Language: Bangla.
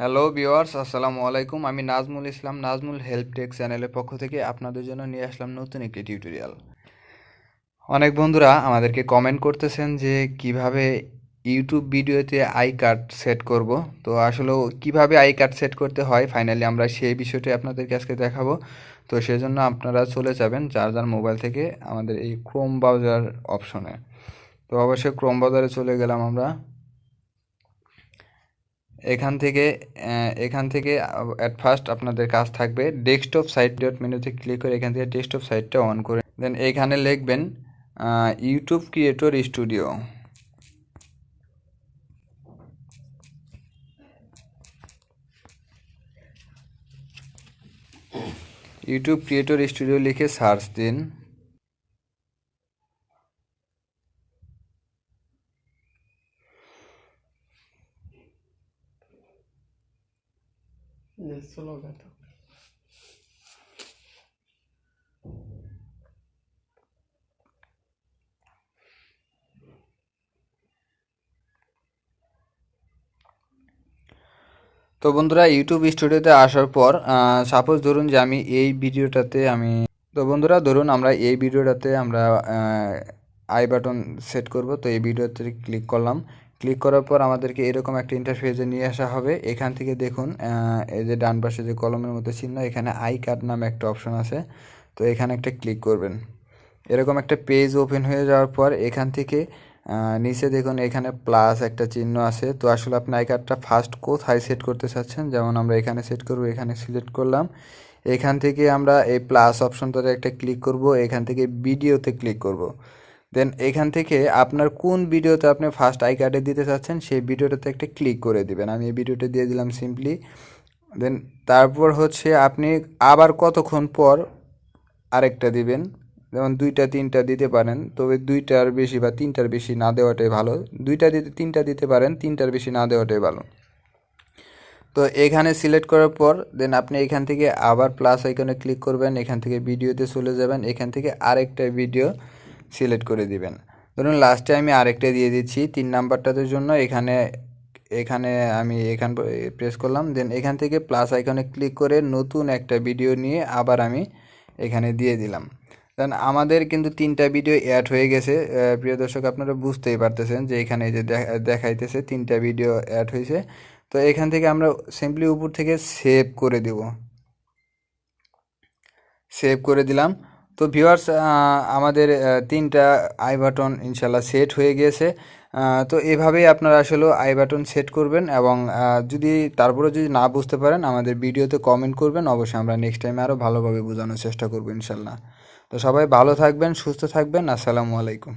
হ্যালো ভিউয়ার্স, আসসালামু আলাইকুম। আমি নাজমুল ইসলাম, নাজমুল হেল্প টেক চ্যানেলের পক্ষ থেকে আপনাদের জন্য নিয়ে আসলাম নতুন একটি টিউটোরিয়াল। অনেক বন্ধুরা আমাদেরকে কমেন্ট করতেছেন যে কিভাবে ইউটিউব ভিডিওতে আই কার্ড সেট করব। তো আসলে কিভাবে আই কার্ড সেট করতে হয় ফাইনালি আমরা সেই বিষয়টি আপনাদেরকে আজকে দেখাবো। তো সেজন্য আপনারা চলে যাবেন যার যার মোবাইল থেকে আমাদের এই ক্রোম ব্রাউজার অপশনে। তো অবশ্যই ক্রোম ব্রাউজারে চলে গেলাম আমরা। এখান থেকে অ্যাট ফার্স্ট আপনাদের কাজ থাকবে ডেস্কটপ সাইট ডট মেনুতে ক্লিক করে এখান থেকে ডেস্কটপ সাইটটা অন করে দেন এখানে লিখবেন YouTube creator studio. YouTube creator studio লিখে সার্চ দিন। তো বন্ধুরা ইউটিউব স্টুডিওতে আসার পর সাপোজ ধরুন যে আমি এই ভিডিওটাতে ধরুন আমরা এই ভিডিওটাতে আমরা আই বাটন সেট করব। তো এই ভিডিওতে ক্লিক করলাম। ক্লিক করার পর আমাদেরকে এরকম একটা ইন্টারফেসে নিয়ে আসা হবে। এখান থেকে দেখুন এই যে ডান পাশে যে কলমের মতো চিহ্ন, এখানে আই কার্ড নামে একটা অপশন আছে। তো এখানে একটা ক্লিক করবেন। এরকম একটা পেজ ওপেন হয়ে যাওয়ার পর এখান থেকে নিচে দেখুন এখানে প্লাস একটা চিহ্ন আছে। তো আসলে আপনি আই কার্ডটা ফার্স্ট কোথায় সেট করতে চাচ্ছেন, যেমন আমরা এখানে সেট করব, এখানে সিলেক্ট করলাম। এখান থেকে আমরা এই প্লাস অপশনটাতে একটা ক্লিক করব, এখান থেকে ভিডিওতে ক্লিক করব। দেন এখান থেকে আপনার কোন ভিডিওতে আপনি ফার্স্ট আই কার্ডে দিতে চাচ্ছেন সেই ভিডিওটাতে একটা ক্লিক করে দিবেন। আমি এই ভিডিওটা দিয়ে দিলাম সিম্পলি। দেন তারপর হচ্ছে আপনি আবার কতক্ষণ পর আরেকটা দিবেন, যেমন দুইটা তিনটা দিতে পারেন, তবে দুইটার বেশি বা তিনটার বেশি না দেওয়াটাই ভালো। তিনটা দিতে পারেন, তিনটার বেশি না দেওয়াটাই ভালো। তো এখানে সিলেক্ট করার পর দেন আপনি এখান থেকে আবার প্লাস আইকনে ক্লিক করবেন, এখান থেকে ভিডিওতে চলে যাবেন, এখান থেকে আরেকটা ভিডিও সিলেক্ট করে দিবেন। ধরুন লাস্টে আমি আরেকটা দিয়ে দিচ্ছি 3 নাম্বারটার জন্য। এখানে এখানে আমি প্রেস করলাম। দেন এখান থেকে প্লাস আইকনে ক্লিক করে নতুন একটা ভিডিও নিয়ে আবার আমি এখানে দিয়ে দিলাম। দেন আমাদের কিন্তু 3টা ভিডিও অ্যাড হয়ে গেছে। প্রিয় দর্শক, আপনারা বুঝতেই পারতেছেন যে এখানে যে দেখাইতেছে 3টা ভিডিও অ্যাড হয়েছে। তো এখান থেকে আমরা সিম্পলি উপর থেকে সেভ করে দেব। সেভ করে দিলাম। তো ভিউয়ার্স, আমাদের 3টা আই বাটন ইনশাল্লাহ সেট হয়ে গিয়েছে। তো এভাবেই আপনারা আসলে আই বাটন সেট করবেন এবং তারপরে যদি না বুঝতে পারেন আমাদের ভিডিওতে কমেন্ট করবেন, অবশ্যই আমরা নেক্সট টাইমে আরও ভালোভাবে বোঝানোর চেষ্টা করবো ইনশাল্লাহ। তো সবাই ভালো থাকবেন, সুস্থ থাকবেন। আসসালামু আলাইকুম।